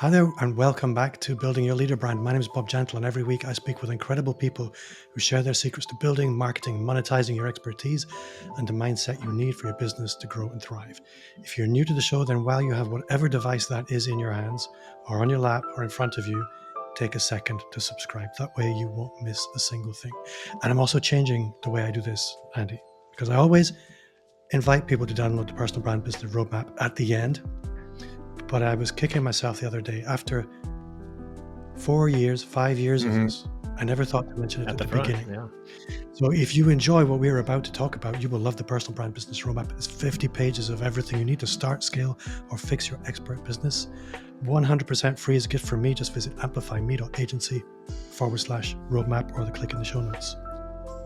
Hi there, and welcome back to Building Your Leader Brand. My name is Bob Gentle, and every week I speak with incredible people who share their secrets to building, marketing, and monetizing your expertise and the mindset you need for your business to grow and thrive. If you're new to the show, then while you have whatever device that is in your hands, or on your lap, or in front of you, take a second to subscribe. That way you won't miss a single thing. And I'm also changing the way I do this, Andy, because I always invite people to download the Personal Brand Business Roadmap at the end. But I was kicking myself the other day after 5 years of this. I never thought to mention it at the front, beginning. yeah. So if you enjoy what we're about to talk about, you will love the Personal Brand Business Roadmap. It's 50 pages of everything you need to start, scale, or fix your expert business. 100% free as a gift from me. Just visit amplifyme.agency/roadmap or the click in the show notes.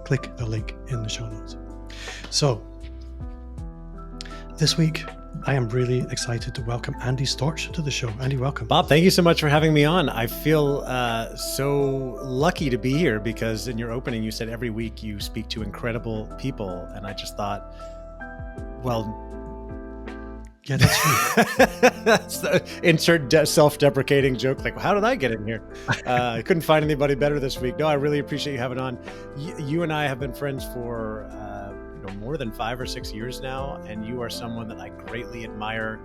Click the link in the show notes. So this week, I am really excited to welcome Andy Storch to the show. Andy, welcome. Bob, thank you so much for having me on. I feel so lucky to be here because in your opening, you said every week you speak to incredible people. And I just thought, well, yeah, that's true. That's the insert self-deprecating joke. Like, how did I get in here? I couldn't find anybody better this week. No, I really appreciate you having on. You and I have been friends for more than 5 or 6 years now, and you are someone that I greatly admire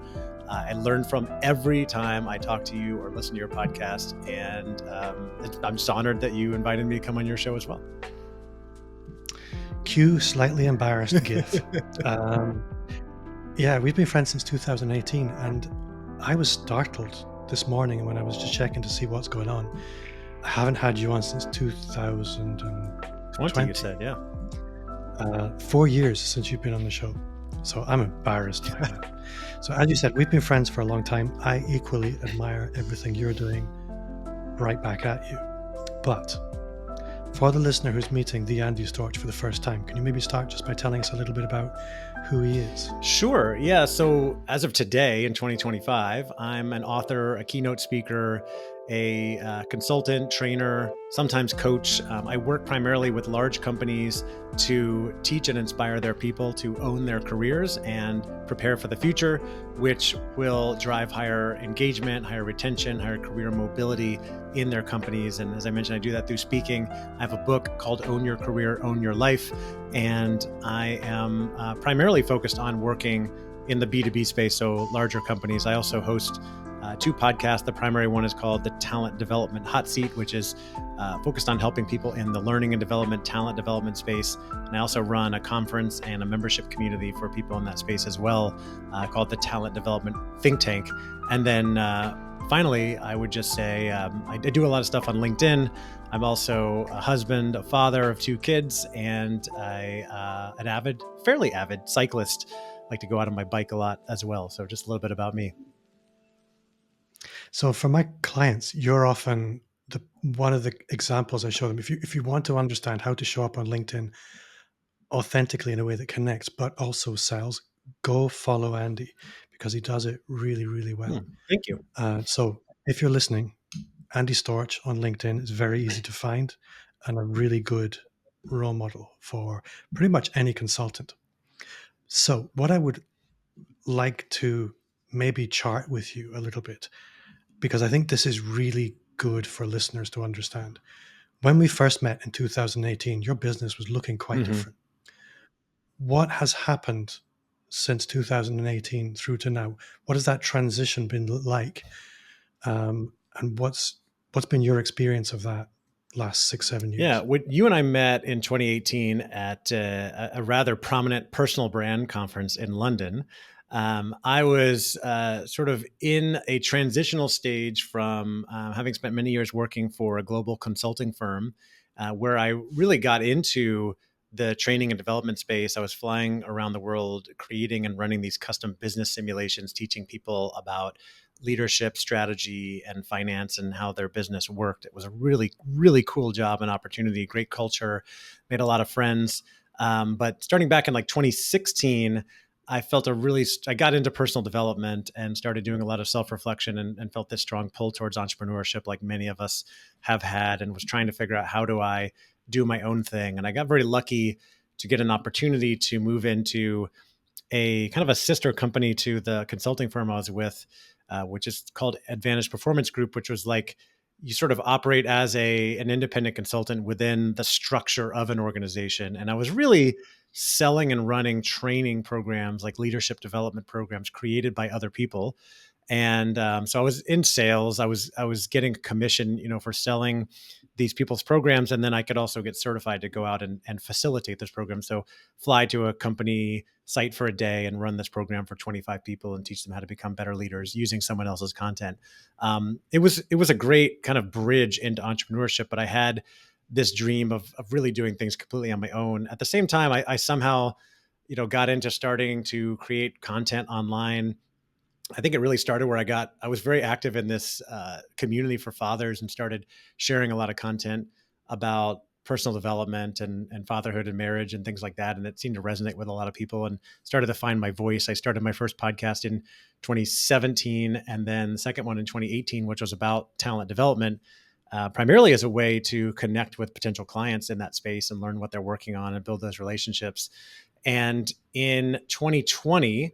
and learn from every time I talk to you or listen to your podcast. And I'm just honored that you invited me to come on your show as well. Cue slightly embarrassed gif. Yeah, we've been friends since 2018, and I was startled this morning when I was just checking to see what's going on. I haven't had you on since 2020. You said, yeah. 4 years since you've been on the show. So I'm embarrassed by that. So as you said, we've been friends for a long time. I equally admire everything you're doing right back at you. But for the listener who's meeting the Andy Storch for the first time, can you maybe start just by telling us a little bit about who he is? Sure. Yeah. So as of today in 2025, I'm an author, a keynote speaker, a consultant, trainer, sometimes coach. I work primarily with large companies to teach and inspire their people to own their careers and prepare for the future, which will drive higher engagement, higher retention, higher career mobility in their companies. And as I mentioned, I do that through speaking. I have a book called Own Your Career, Own Your Life. And I am primarily focused on working in the B2B space, so larger companies. I also host 2 podcasts. The primary one is called the Talent Development Hot Seat, which is focused on helping people in the learning and development, talent development space. And I also run a conference and a membership community for people in that space as well, called the Talent Development Think Tank. And then finally, I would just say I do a lot of stuff on LinkedIn. I'm also a husband, a father of 2 kids, and an fairly avid cyclist. I like to go out on my bike a lot as well. So just a little bit about me. So for my clients, you're often one of the examples I show them. If you want to understand how to show up on LinkedIn authentically in a way that connects, but also sells, go follow Andy because he does it really, really well. Thank you. So if you're listening, Andy Storch on LinkedIn is very easy to find and a really good role model for pretty much any consultant. So what I would like to maybe chart with you a little bit, because I think this is really good for listeners to understand. When we first met in 2018, your business was looking quite different. What has happened since 2018 through to now? What has that transition been like? And what's been your experience of that last 6-7 years? Yeah, you and I met in 2018 at a rather prominent personal brand conference in London. I was sort of in a transitional stage from having spent many years working for a global consulting firm where I really got into the training and development space. I was flying around the world, creating and running these custom business simulations, teaching people about leadership, strategy, and finance and how their business worked. It was a really, really cool job and opportunity, great culture, made a lot of friends. But starting back in like 2016, I got into personal development and started doing a lot of self-reflection and felt this strong pull towards entrepreneurship like many of us have had, and was trying to figure out how do I do my own thing. And I got very lucky to get an opportunity to move into a kind of a sister company to the consulting firm I was with, which is called Advantage Performance Group, which was like you sort of operate as an independent consultant within the structure of an organization. And I was really selling and running training programs, like leadership development programs created by other people. And so I was in sales. I was getting a commission, for selling these people's programs, and then I could also get certified to go out and facilitate this program. So fly to a company site for a day and run this program for 25 people and teach them how to become better leaders using someone else's content. It was a great kind of bridge into entrepreneurship, but I had this dream of really doing things completely on my own. At the same time, I somehow got into starting to create content online. I think it really started where I was very active in this community for fathers and started sharing a lot of content about personal development and fatherhood and marriage and things like that. And it seemed to resonate with a lot of people and started to find my voice. I started my first podcast in 2017 and then the second one in 2018, which was about talent development, primarily as a way to connect with potential clients in that space and learn what they're working on and build those relationships. And in 2020,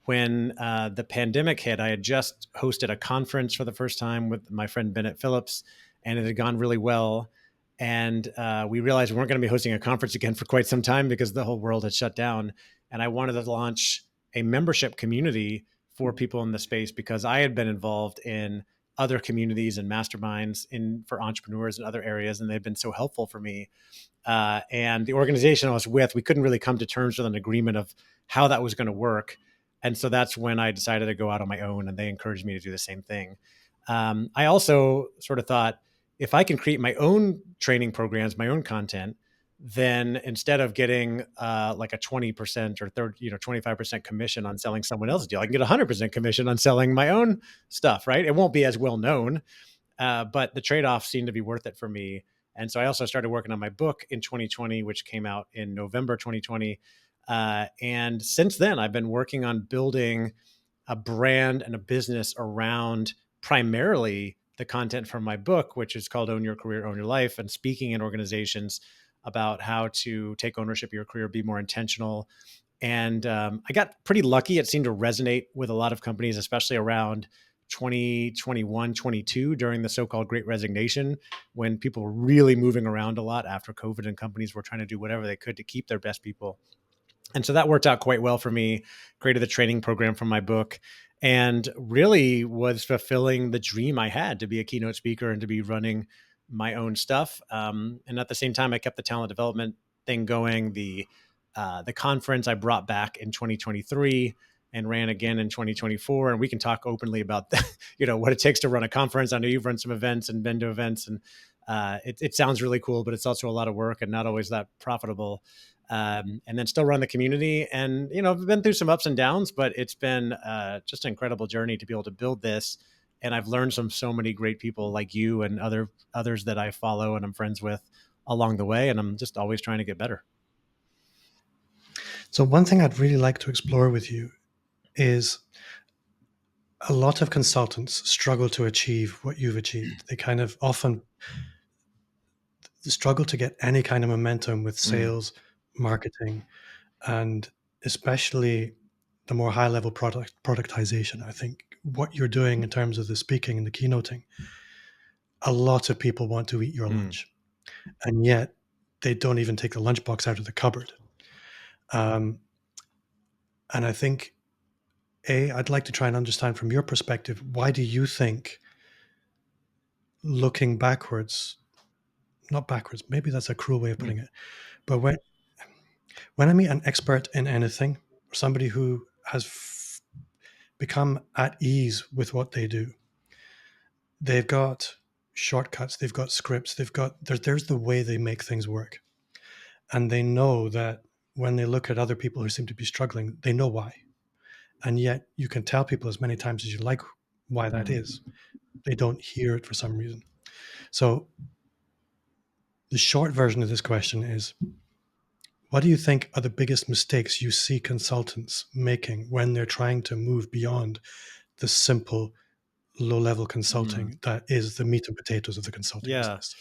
when the pandemic hit, I had just hosted a conference for the first time with my friend Bennett Phillips, and it had gone really well. And we realized we weren't going to be hosting a conference again for quite some time because the whole world had shut down. And I wanted to launch a membership community for people in the space because I had been involved in other communities and masterminds for entrepreneurs in other areas, and they've been so helpful for me. And the organization I was with, we couldn't really come to terms with an agreement of how that was going to work. And so that's when I decided to go out on my own, and they encouraged me to do the same thing. I also sort of thought, if I can create my own training programs, my own content, then instead of getting like a 20% or 25% commission on selling someone else's deal, I can get 100% commission on selling my own stuff, right? It won't be as well known, but the trade-off seemed to be worth it for me. And so I also started working on my book in 2020, which came out in November 2020. And since then, I've been working on building a brand and a business around primarily the content from my book, which is called Own Your Career, Own Your Life, and speaking in organizations about how to take ownership of your career, be more intentional. And I got pretty lucky. It seemed to resonate with a lot of companies, especially around 2021, 22, during the so-called Great Resignation, when people were really moving around a lot after COVID and companies were trying to do whatever they could to keep their best people. And so that worked out quite well for me, created the training program from my book, and really was fulfilling the dream I had to be a keynote speaker and to be running my own stuff. And at the same time, I kept the talent development thing going. The conference I brought back in 2023 and ran again in 2024. And we can talk openly about that, what it takes to run a conference. I know you've run some events and been to events, and it sounds really cool, but it's also a lot of work and not always that profitable. And then still run the community. And, I've been through some ups and downs, but it's been just an incredible journey to be able to build this. And I've learned from so many great people like you and others that I follow and I'm friends with along the way. And I'm just always trying to get better. So one thing I'd really like to explore with you is a lot of consultants struggle to achieve what you've achieved. They kind of often struggle to get any kind of momentum with sales, marketing, and especially the more high level productization. I think what you're doing in terms of the speaking and the keynoting, a lot of people want to eat your lunch, and yet they don't even take the lunchbox out of the cupboard. And I think, I'd like to try and understand from your perspective, why do you think looking backwards, not backwards, maybe that's a cruel way of putting it, but when I meet an expert in anything, or somebody who has become at ease with what they do, they've got shortcuts, they've got scripts, there's the way they make things work. And they know that when they look at other people who seem to be struggling, they know why. And yet you can tell people as many times as you like why that is. They don't hear it for some reason. So the short version of this question is, what do you think are the biggest mistakes you see consultants making when they're trying to move beyond the simple low-level consulting that is the meat and potatoes of the consulting Yeah. business?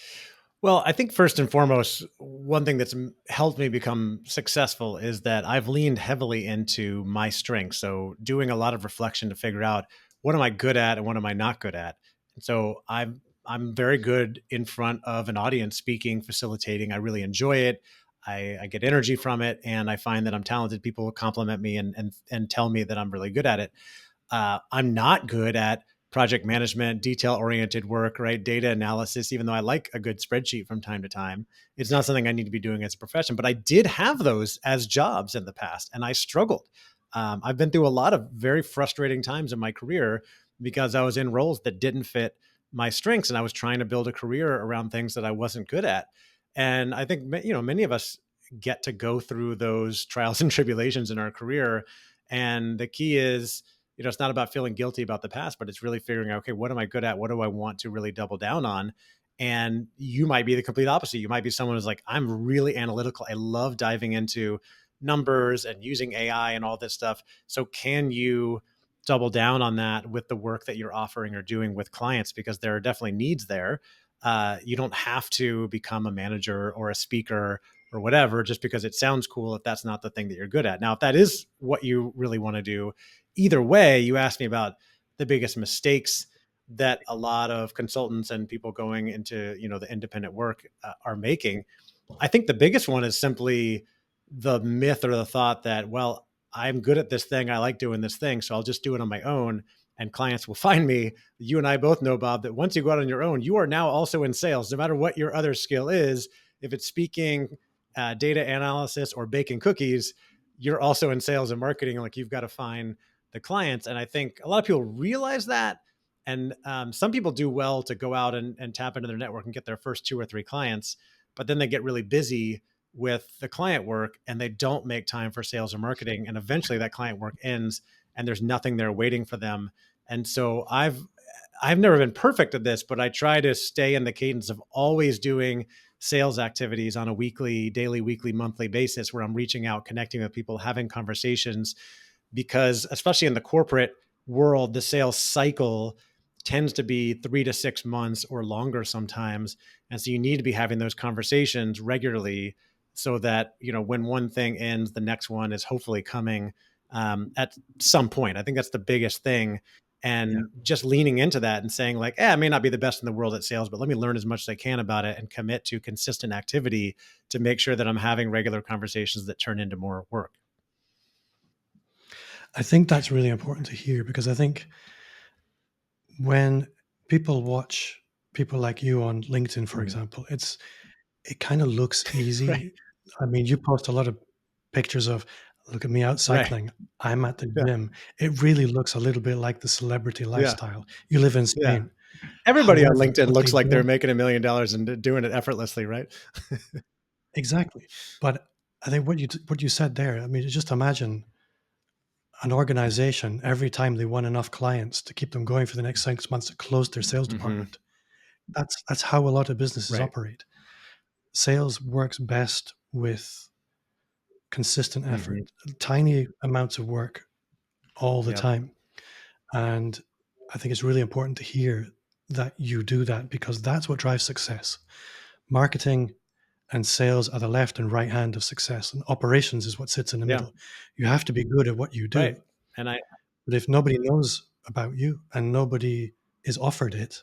Well, I think first and foremost, one thing that's helped me become successful is that I've leaned heavily into my strengths. So, doing a lot of reflection to figure out what am I good at and what am I not good at. And so, I'm very good in front of an audience, speaking, facilitating. I really enjoy it. I get energy from it, and I find that I'm talented. People compliment me and tell me that I'm really good at it. I'm not good at project management, detail oriented work, right? Data analysis, even though I like a good spreadsheet from time to time. It's not something I need to be doing as a profession, but I did have those as jobs in the past and I struggled. I've been through a lot of very frustrating times in my career because I was in roles that didn't fit my strengths and I was trying to build a career around things that I wasn't good at. And I think, many of us get to go through those trials and tribulations in our career. And the key is, it's not about feeling guilty about the past, but it's really figuring out, okay, what am I good at? What do I want to really double down on? And you might be the complete opposite. You might be someone who's like, I'm really analytical. I love diving into numbers and using AI and all this stuff. So can you double down on that with the work that you're offering or doing with clients? Because there are definitely needs there. You don't have to become a manager or a speaker or whatever just because it sounds cool if that's not the thing that you're good at. Now, if that is what you really want to do, either way, you asked me about the biggest mistakes that a lot of consultants and people going into the independent work are making. I think the biggest one is simply the myth or the thought that, well, I'm good at this thing. I like doing this thing. So I'll just do it on my own and clients will find me. You and I both know, Bob, that once you go out on your own, you are now also in sales, no matter what your other skill is. If it's speaking, data analysis, or baking cookies, you're also in sales and marketing. Like you've got to find the clients. And I think a lot of people realize that. And some people do well to go out and tap into their network and get their first 2 or 3 clients, but then they get really busy with the client work and they don't make time for sales or marketing. And eventually that client work ends and there's nothing there waiting for them. And so I've never been perfect at this, but I try to stay in the cadence of always doing sales activities on a weekly, daily, weekly, monthly basis where I'm reaching out, connecting with people, having conversations, because especially in the corporate world, the sales cycle tends to be 3 to 6 months or longer sometimes. And so you need to be having those conversations regularly so that, when one thing ends, the next one is hopefully coming at some point. I think that's the biggest thing. Yeah. And just leaning into that and saying like, I may not be the best in the world at sales, but let me learn as much as I can about it and commit to consistent activity to make sure that I'm having regular conversations that turn into more work. I think that's really important to hear because I think when people watch people like you on LinkedIn, for Mhm. example, it kind of looks Right. easy. I mean, you post a lot of pictures of, look at me out Right. cycling. I'm at the Yeah. gym. It really looks a little bit like the celebrity Yeah. lifestyle. You live in Yeah. Spain. Everybody on However, LinkedIn what they looks like they're don't making $1 million and doing it effortlessly, right? exactly. But I think what you said there, I mean, just imagine an organization every time they won enough clients to keep them going for the next 6 months to close their sales Hmm. department. That's how a lot of businesses Right. operate. Sales works best with consistent effort, Hmm. tiny amounts of work all the Yep. time. And I think it's really important to hear that you do that because that's what drives success. Marketing and sales are the left and right hand of success, and operations is what sits in the Yeah. middle. You have to be good at what you Right. do. And I, But if nobody knows about you and nobody is offered it,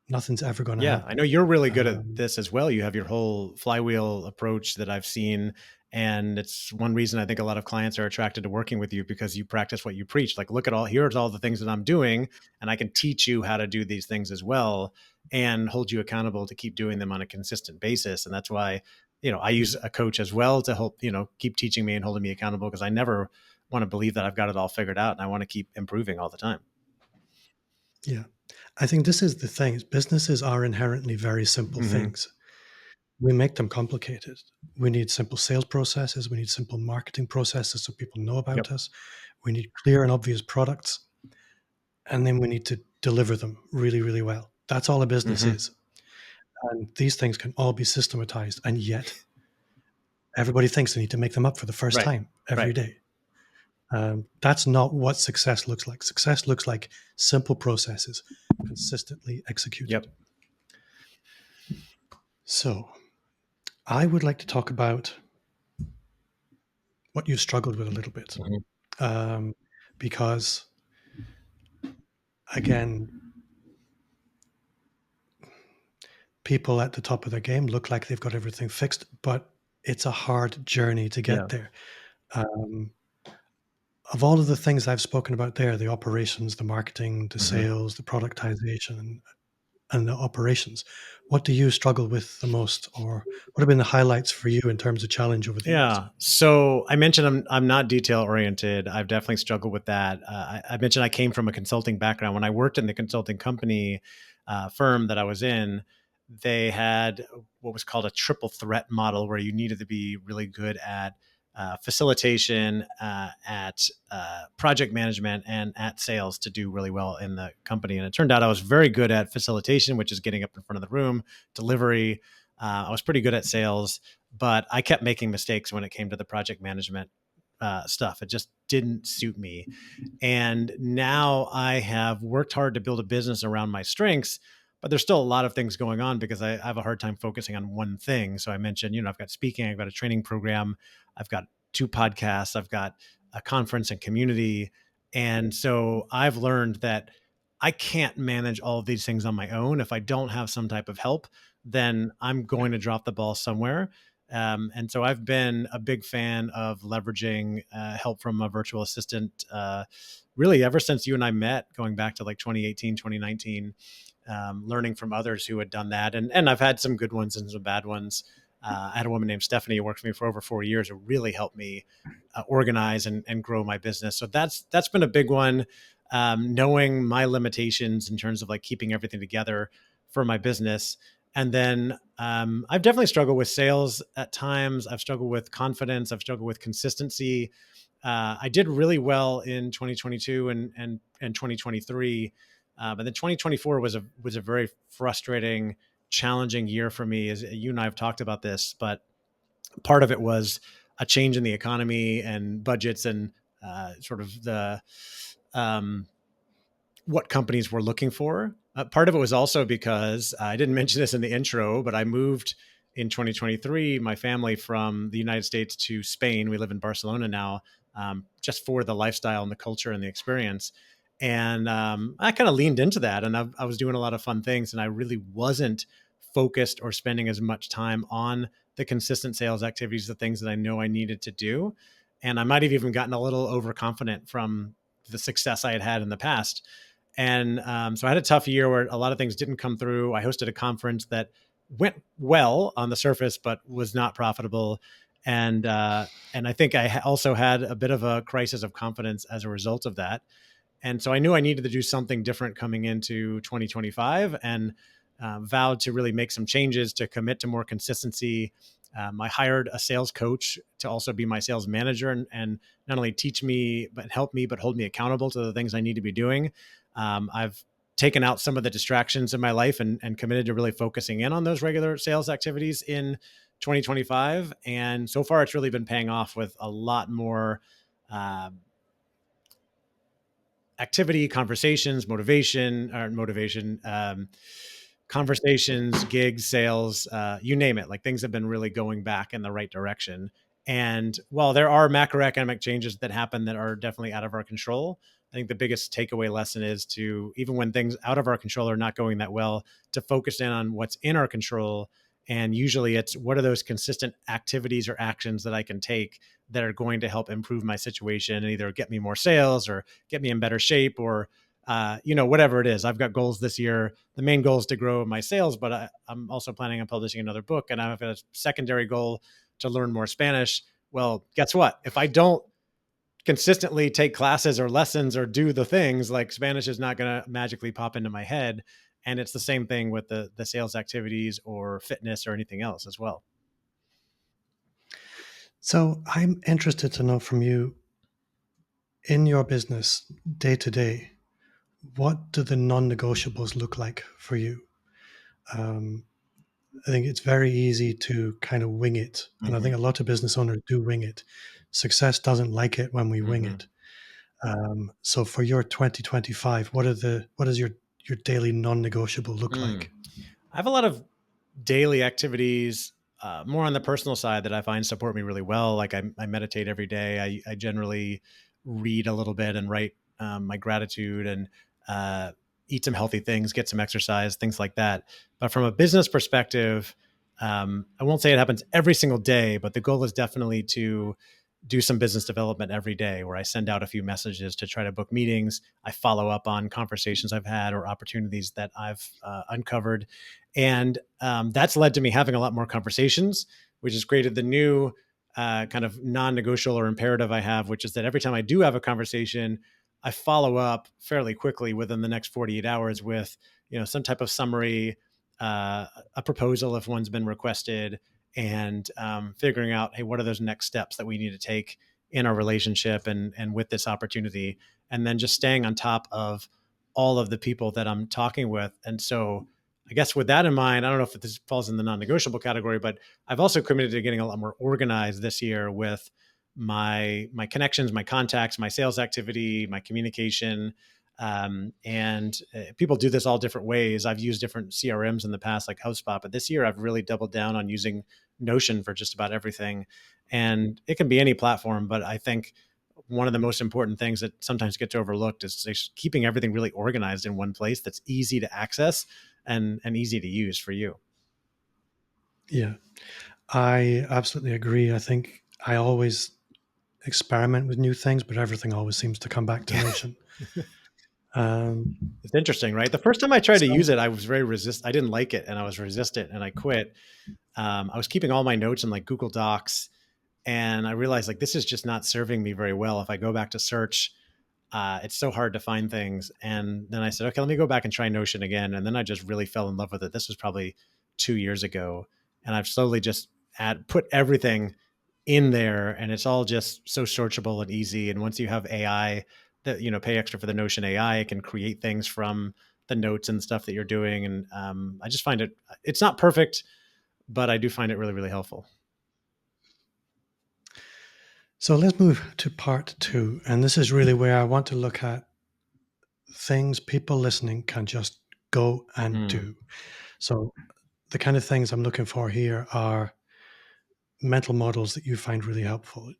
nothing's ever going to Yeah, I happen. know you're really good at Um, this as well. You have your whole flywheel approach that I've seen. And it's one reason I think a lot of clients are attracted to working with you because you practice what you preach. Like, look at here's all the things that I'm doing, and I can teach you how to do these things as well and hold you accountable to keep doing them on a consistent basis. And that's why, I use a coach as well to help, keep teaching me and holding me accountable because I never want to believe that I've got it all figured out and I want to keep improving all the time. yeah. I think this is the thing. Is businesses are inherently very simple Hmm. things. We make them complicated. We need simple sales processes. We need simple marketing processes so people know Yep. about us. We need clear and obvious products. And then we need to deliver them really, really well. That's all a business Hmm. is. And these things can all be systematized. And yet everybody thinks they need to make them up for the first Right. time every Right. day. That's not what success looks like. Success looks like simple processes consistently executed. Yep. So, I would like to talk about what you've struggled with a little bit, Mhm. um, because again, people at the top of their game look like they've got everything fixed, but it's a hard journey to Yeah. get there. Um, of all of the things I've spoken about there, the operations, the marketing, the Mhm. sales, the productization, and the operations, what do you struggle with the most, or what have been the highlights for you in terms of challenge over the years? Yeah. So I mentioned I'm not detail oriented. I've definitely struggled with that. I mentioned I came from a consulting background. When I worked in the consulting company firm that I was in, they had what was called a triple threat model, where you needed to be really good at facilitation, at project management, and at sales to do really well in the company. And it turned out I was very good at facilitation, which is getting up in front of the room, delivery. I was pretty good at sales, but I kept making mistakes when it came to the project management stuff. It just didn't suit me. And now I have worked hard to build a business around my strengths, but there's still a lot of things going on because I have a hard time focusing on one thing. So I mentioned, I've got speaking, I've got a training program, I've got two podcasts, I've got a conference and community. And so I've learned that I can't manage all of these things on my own. If I don't have some type of help, then I'm going to drop the ball somewhere. And so I've been a big fan of leveraging help from a virtual assistant really ever since you and I met, going back to like 2018, 2019, learning from others who had done that. And I've had some good ones and some bad ones. I had a woman named Stephanie who worked for me for over 4 years, who really helped me organize and grow my business. So that's been a big one. Knowing my limitations in terms of like keeping everything together for my business. And then I've definitely struggled with sales at times. I've struggled with confidence. I've struggled with consistency. I did really well in 2022 and 2023, but then 2024 was a very frustrating, challenging year for me. As you and I have talked about this, but part of it was a change in the economy and budgets and sort of the um, what companies were looking for. Part of it was also because I didn't mention this in the intro, but I moved in 2023, my family from the United States to Spain. We live in Barcelona now, just for the lifestyle and the culture and the experience. And I kind of leaned into that, and I was doing a lot of fun things, and I really wasn't focused or spending as much time on the consistent sales activities, the things that I know I needed to do. And I might have even gotten a little overconfident from the success I had had in the past. And so I had a tough year where a lot of things didn't come through. I hosted a conference that went well on the surface, but was not profitable. And I think I also had a bit of a crisis of confidence as a result of that. And so I knew I needed to do something different coming into 2025, and vowed to really make some changes to commit to more consistency. I hired a sales coach to also be my sales manager, and not only teach me, but help me, but hold me accountable to the things I need to be doing. I've taken out some of the distractions in my life and committed to really focusing in on those regular sales activities in 2025. And so far, it's really been paying off with a lot more uh, activity, conversations, conversations, gigs, sales, you name it. Like, things have been really going back in the right direction. And while there are macroeconomic changes that happen that are definitely out of our control, I think the biggest takeaway lesson is to, even when things out of our control are not going that well, to focus in on what's in our control. And usually it's, what are those consistent activities or actions that I can take that are going to help improve my situation and either get me more sales or get me in better shape, or whatever it is. I've got goals this year. The main goal is to grow my sales, but I'm also planning on publishing another book, and I have a secondary goal to learn more Spanish. Well, guess what? If I don't consistently take classes or lessons or do the things, like, Spanish is not going to magically pop into my head. And it's the same thing with the sales activities or fitness or anything else as well. So I'm interested to know from you, in your business day to day, what do the non-negotiables look like for you? Um, I think it's very easy to kind of wing it, and I Mm-hmm. think a lot of business owners do wing it. Success doesn't like it when we wing Mm-hmm. it. So for your 2025, what does your daily non-negotiable look Mm. like? I have a lot of daily activities, more on the personal side that I find support me really well. Like I meditate every day. I generally read a little bit and write my gratitude and uh, eat some healthy things, get some exercise, things like that. But from a business perspective, I won't say it happens every single day, but the goal is definitely to do some business development every day where I send out a few messages to try to book meetings. I follow up on conversations I've had or opportunities that I've uncovered. And that's led to me having a lot more conversations, which has created the new kind of non negotiable or imperative I have, which is that every time I do have a conversation, I follow up fairly quickly within the next 48 hours with, some type of summary, a proposal if one's been requested, and figuring out, hey, what are those next steps that we need to take in our relationship and with this opportunity, and then just staying on top of all of the people that I'm talking with. And so, I guess with that in mind, I don't know if this falls in the non-negotiable category, but I've also committed to getting a lot more organized this year with my connections, my contacts, my sales activity, my communication. And people do this all different ways. I've used different CRMs in the past, like HubSpot, but this year I've really doubled down on using Notion for just about everything. And it can be any platform, but I think one of the most important things that sometimes gets overlooked is just keeping everything really organized in one place that's easy to access and easy to use for you. Yeah, I absolutely agree. I think I always experiment with new things, but everything always seems to come back to Yeah. Notion. Um, It's interesting, right? The first time I tried to so use it, I was very I didn't like it and I was resistant and I quit. I was keeping all my notes in like Google Docs, and I realized like this is just not serving me very well. If I go back to search, it's so hard to find things. And then I said, okay, let me go back and try Notion again. And then I just really fell in love with it. This was probably 2 years ago. And I've slowly just put everything in there, and it's all just so searchable and easy. And once you have AI that, pay extra for the Notion AI, it can create things from the notes and stuff that you're doing. And I just find it's not perfect, but I do find it really, really helpful. so let's move to part two, and this is really where I want to look at things people listening can just go and Mm, do. So the kind of things I'm looking for here are mental models that you find really helpful,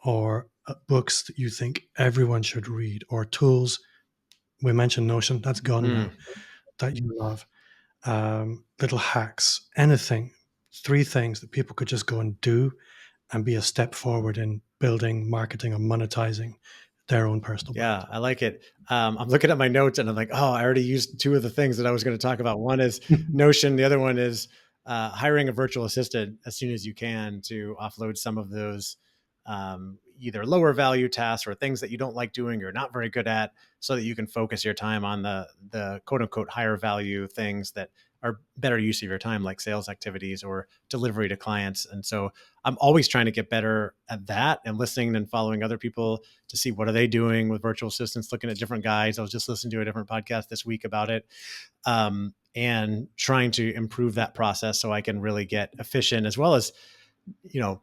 or books that you think everyone should read, or tools. We mentioned Notion, that's gone mm. now, that you love. Little hacks, anything. Three things that people could just go and do and be a step forward in building, marketing, or monetizing their own personal Yeah, brand. I like it. I'm looking at my notes and I'm like, oh, I already used two of the things that I was going to talk about. One is Notion. The other one is hiring a virtual assistant as soon as you can to offload some of those either lower value tasks or things that you don't like doing or not very good at, so that you can focus your time on the quote unquote higher value things that are better use of your time, like sales activities or delivery to clients. And so I'm always trying to get better at that and listening and following other people to see what are they doing with virtual assistants, looking at different guides. I was just listening to a different podcast this week about it, and trying to improve that process so I can really get efficient, as well as, you know,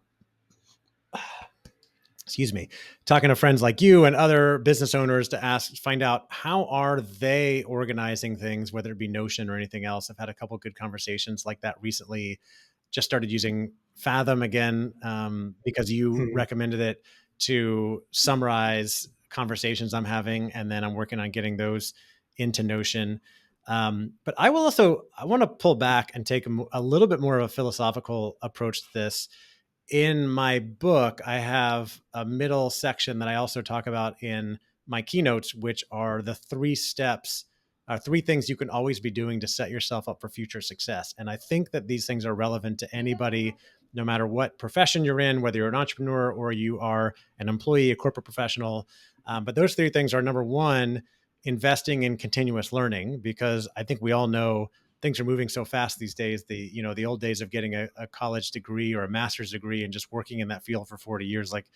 excuse me, talking to friends like you and other business owners to find out how are they organizing things, whether it be Notion or anything else. I've had a couple of good conversations like that recently. Just started using Fathom again, because you Mhm. recommended it to summarize conversations I'm having, and then I'm working on getting those into Notion. But I want to pull back and take a little bit more of a philosophical approach to this. In my book, I have a middle section that I also talk about in my keynotes, which are the three steps, three things you can always be doing to set yourself up for future success. And I think that these things are relevant to anybody, no matter what profession you're in, whether you're an entrepreneur or you are an employee, a corporate professional. But those three things are: number one, investing in continuous learning, because I think we all know things are moving so fast these days. The old days of getting a college degree or a master's degree and just working in that field for 40 years, like,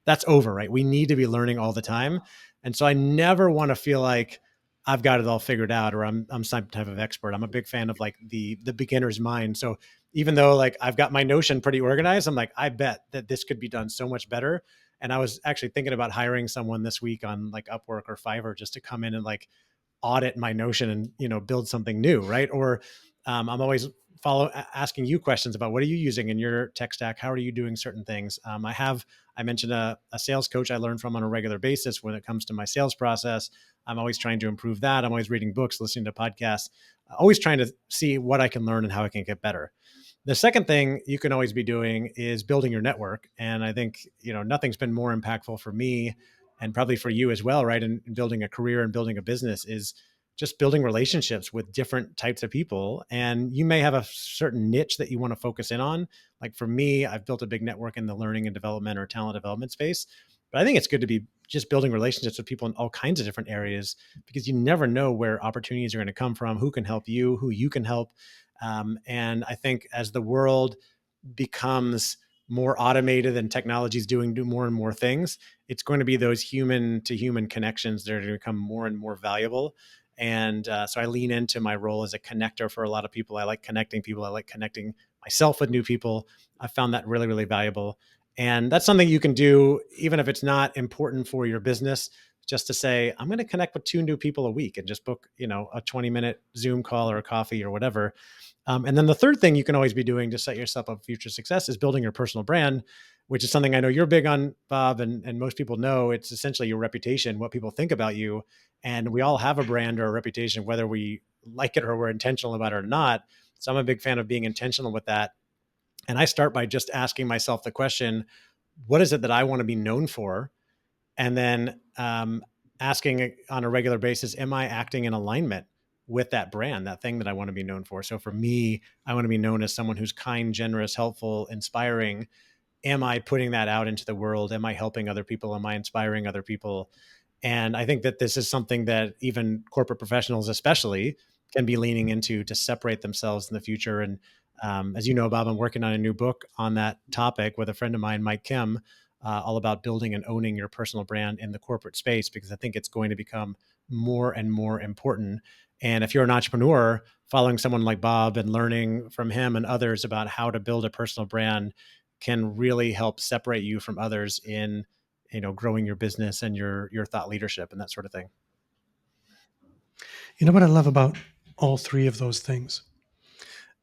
that's over, right? We need to be learning all the time. And so I never want to feel like I've got it all figured out, or I'm some type of expert. I'm a big fan of like the beginner's mind. So even though like I've got my Notion pretty organized, I'm like, I bet that this could be done so much better. And I was actually thinking about hiring someone this week on like Upwork or Fiverr just to come in and like audit my Notion and build something new, right? Or I'm always asking you questions about what are you using in your tech stack? How are you doing certain things? I mentioned a sales coach I learn from on a regular basis when it comes to my sales process. I'm always trying to improve that. I'm always reading books, listening to podcasts, always trying to see what I can learn and how I can get better. The second thing you can always be doing is building your network. And I think, nothing's been more impactful for me and probably for you as well, right? In building a career and building a business is just building relationships with different types of people. And you may have a certain niche that you want to focus in on. Like for me, I've built a big network in the learning and development or talent development space. But I think it's good to be just building relationships with people in all kinds of different areas because you never know where opportunities are going to come from, who can help you, who you can help. And I think as the world becomes more automated and technology is do more and more things, it's going to be those human to human connections that are going to become more and more valuable. And so I lean into my role as a connector for a lot of people. I like connecting people. I like connecting myself with new people. I found that really, really valuable. And that's something you can do, even if it's not important for your business, just to say, I'm going to connect with 2 new people a week and just book, a 20-minute Zoom call or a coffee or whatever. And then the third thing you can always be doing to set yourself up for future success is building your personal brand, which is something I know you're big on, Bob, and most people know. It's essentially your reputation, what people think about you. And we all have a brand or a reputation, whether we like it or we're intentional about it or not. So I'm a big fan of being intentional with that. And I start by just asking myself the question, what is it that I want to be known for? And then asking on a regular basis, am I acting in alignment with that brand, that thing that I want to be known for? So for me, I want to be known as someone who's kind, generous, helpful, inspiring. Am I putting that out into the world? Am I helping other people? Am I inspiring other people? And I think that this is something that even corporate professionals, especially, can be leaning into to separate themselves in the future. And as you know, Bob, I'm working on a new book on that topic with a friend of mine, Mike Kim, all about building and owning your personal brand in the corporate space, because I think it's going to become more and more important. And if you're an entrepreneur, following someone like Bob and learning from him and others about how to build a personal brand can really help separate you from others in growing your business and your thought leadership and that sort of thing. You know what I love about all three of those things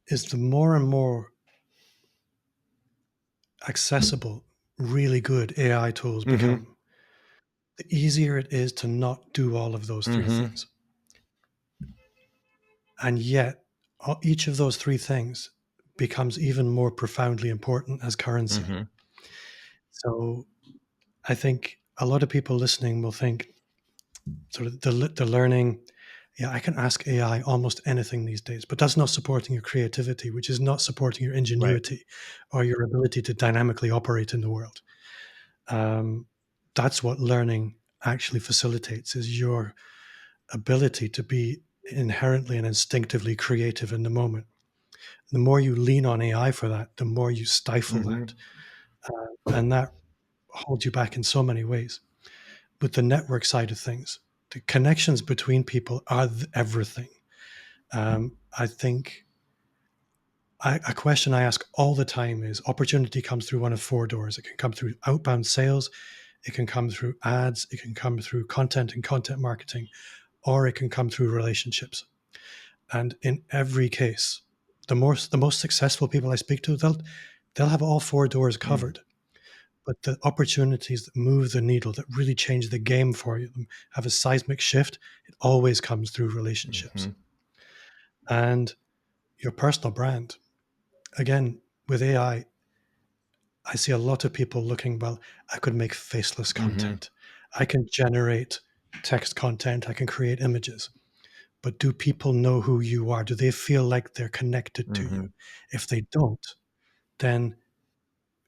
is the more and more accessible, really good AI tools become, the easier it is to not do all of those three things. And yet, each of those three things becomes even more profoundly important as currency. So I think a lot of people listening will think sort of the learning, yeah, I can ask AI almost anything these days, but that's not supporting your creativity, which is not supporting your Right. ingenuity or your ability to dynamically operate in the world. That's what learning actually facilitates, is your ability to be inherently and instinctively creative in the moment. The more you lean on AI for that, the more you stifle that. And that holds you back in so many ways. With the network side of things, the connections between people are everything. I think a question I ask all the time is, opportunity comes through one of 4 doors. It can come through outbound sales, it can come through ads, it can come through content and content marketing, or it can come through relationships. And in every case, the most successful people I speak to, they'll have all 4 doors covered. But the opportunities that move the needle, that really change the game for you, have a seismic shift, it always comes through relationships. And your personal brand, again, with AI, I see a lot of people looking, well, I could make faceless content. I can generate text content. I can create images. But do people know who you are? Do they feel like they're connected to you? If they don't, then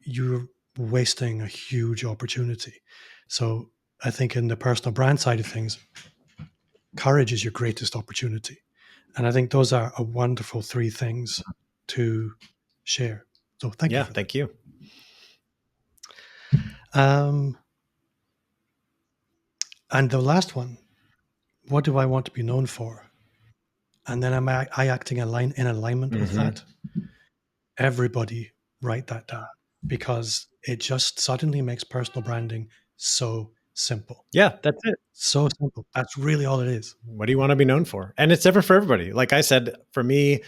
you're wasting a huge opportunity. So I think in the personal brand side of things, courage is your greatest opportunity. And I think those are a wonderful 3 things to share. So thank you Yeah. for that. Thank you. And the last one, what do I want to be known for? And then am I acting in alignment with that? Everybody write that down, because it just suddenly makes personal branding so simple. Yeah, that's it. So simple. That's really all it is. What do you want to be known for? And it's different for everybody. Like I said, for me,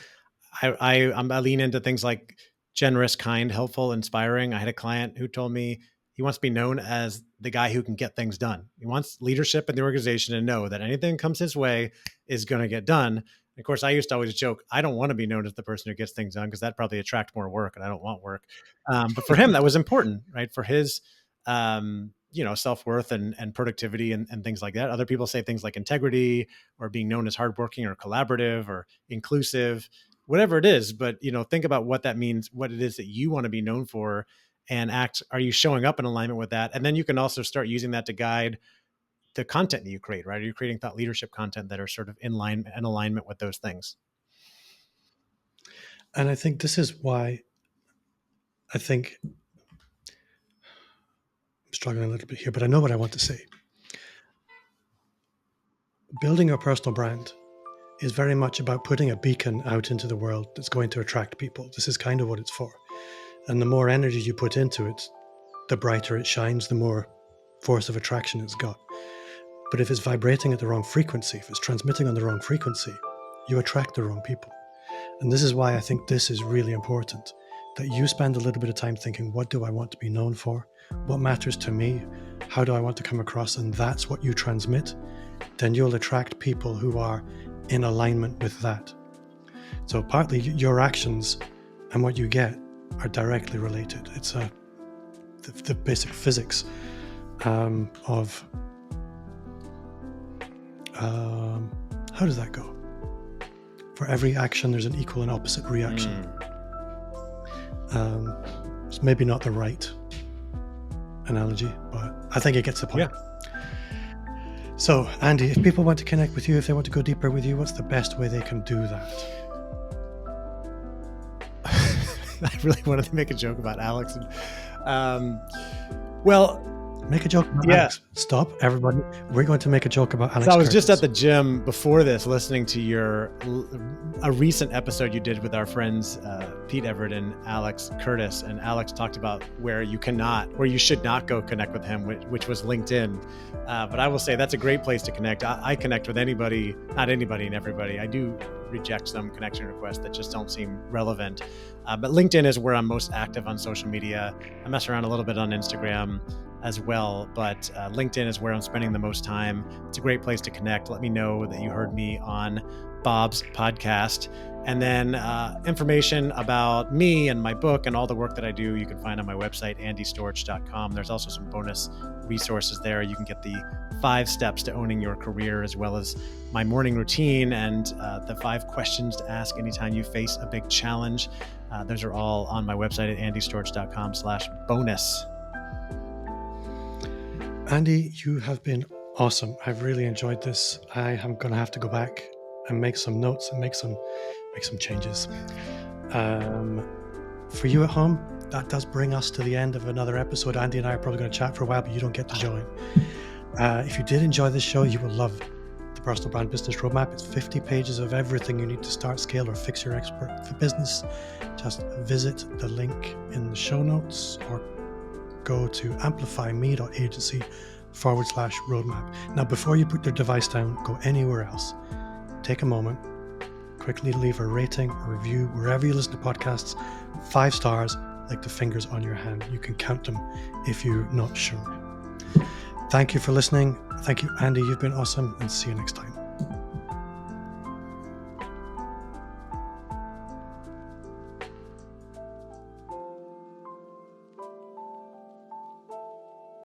I lean into things like generous, kind, helpful, inspiring. I had a client who told me he wants to be known as the guy who can get things done. He wants leadership in the organization to know that anything that comes his way is going to get done. And of course, I used to always joke, I don't want to be known as the person who gets things done because that probably attract more work, and I don't want work. But for him, that was important, right? For his, self-worth and productivity and things like that. Other people say things like integrity or being known as hardworking or collaborative or inclusive, whatever it is. But, think about what that means, what it is that you want to be known for, and are you showing up in alignment with that? And then you can also start using that to guide the content that you create, right? Are you creating thought leadership content that are sort of in alignment with those things? And I think this is why I'm struggling a little bit here, but I know what I want to say. Building your personal brand is very much about putting a beacon out into the world that's going to attract people. This is kind of what it's for. And the more energy you put into it, the brighter it shines, the more force of attraction it's got. But if it's vibrating at the wrong frequency, if it's transmitting on the wrong frequency, you attract the wrong people. And this is why I think this is really important, that you spend a little bit of time thinking, what do I want to be known for? What matters to me? How do I want to come across? And that's what you transmit. Then you'll attract people who are in alignment with that. So partly your actions and what you get are directly related. It's the basic physics of how does that go? For every action, there's an equal and opposite reaction. It's maybe not the right analogy, but I think it gets the point. Yeah. So, Andy, if people want to connect with you, if they want to go deeper with you, what's the best way they can do that? I really wanted to make a joke about Alex. Make a joke about Alex. Stop, everybody. We're going to make a joke about Alex. So I was Curtis. just at the gym before this, listening to a recent episode you did with our friends Pete Everett and Alex Curtis, and Alex talked about where you should not go connect with him, which was LinkedIn. But I will say that's a great place to connect. I connect with anybody, not anybody and everybody. I do reject some connection requests that just don't seem relevant. But LinkedIn is where I'm most active on social media. I mess around a little bit on Instagram as well, but LinkedIn is where I'm spending the most time. It's a great place to connect. Let me know that you heard me on Bob's podcast. And then information about me and my book and all the work that I do, you can find on my website, andystorch.com. There's also some bonus resources there. You can get the 5 steps to owning your career, as well as my morning routine and the 5 questions to ask anytime you face a big challenge. Those are all on my website at andystorch.com/bonus. Andy, you have been awesome. I've really enjoyed this. I am going to have to go back and make some notes and make some changes. For you at home, that does bring us to the end of another episode. Andy and I are probably going to chat for a while, but you don't get to join. If you did enjoy this show, you will love the Personal Brand Business Roadmap. It's 50 pages of everything you need to start, scale, or fix your expert for business. Just visit the link in the show notes or go to amplifyme.agency/roadmap. Now, before you put your device down, go anywhere else. Take a moment, quickly leave a rating or review wherever you listen to podcasts. 5 stars, like the fingers on your hand. You can count them if you're not sure. Thank you for listening. Thank you, Andy. You've been awesome, and see you next time.